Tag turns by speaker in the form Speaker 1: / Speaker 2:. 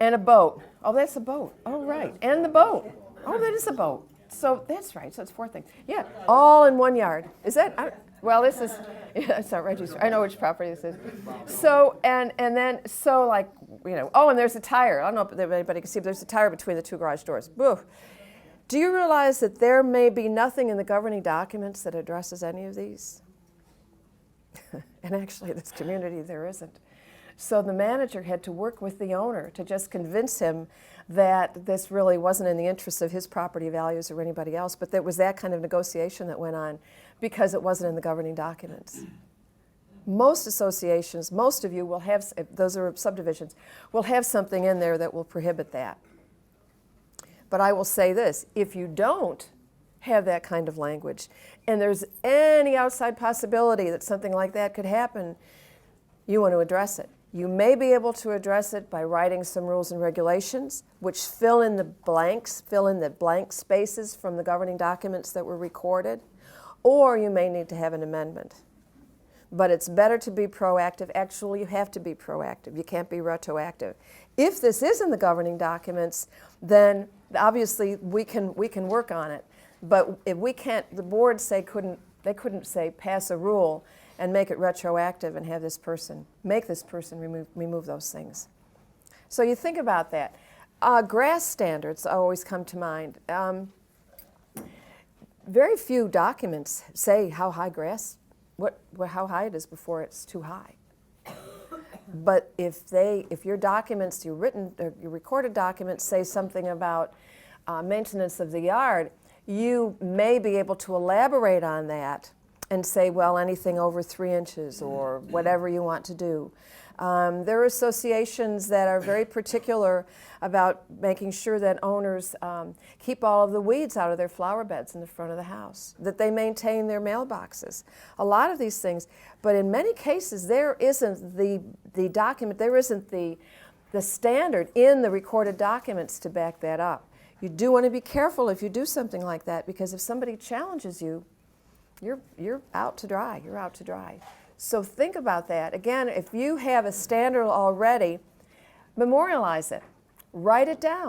Speaker 1: And a boat. Oh, that's a boat. Oh, right. And the boat. Oh, that is a boat. So that's right. So it's 4 things. Yeah, all in 1 yard. Is that? Well, this is. Yeah, it's not Reggie's. I know which property this is. So and then so like Oh, and there's a tire. I don't know if anybody can see, but there's a tire between the 2 garage doors. Boo. Do you realize that there may be nothing in the governing documents that addresses any of these? And actually, this community, there isn't. So the manager had to work with the owner to just convince him that this really wasn't in the interest of his property values or anybody else, but there was that kind of negotiation that went on because it wasn't in the governing documents. Most associations, most of you will have, if those are subdivisions, will have something in there that will prohibit that. But I will say this, if you don't have that kind of language, and there's any outside possibility that something like that could happen, you want to address it. You may be able to address it by writing some rules and regulations, which fill in the blanks, fill in the blank spaces from the governing documents that were recorded, or you may need to have an amendment. But it's better to be proactive. Actually, you have to be proactive. You can't be retroactive. If this is in the governing documents, then obviously we can work on it. But if we can't, the board couldn't say pass a rule and make it retroactive and have this person, make this person remove those things. So you think about that. Grass standards always come to mind. Very few documents say how high grass, how high it is before it's too high. But if your documents, your recorded documents say something about maintenance of the yard, you may be able to elaborate on that and say, well, anything over 3 inches or whatever you want to do. There are associations that are very particular about making sure that owners keep all of the weeds out of their flower beds in the front of the house, that they maintain their mailboxes. A lot of these things, but in many cases there isn't the document, there isn't the standard in the recorded documents to back that up. You do want to be careful if you do something like that, because if somebody challenges you, you're out to dry. You're out to dry. So think about that. Again, if you have a standard already, memorialize it. Write it down.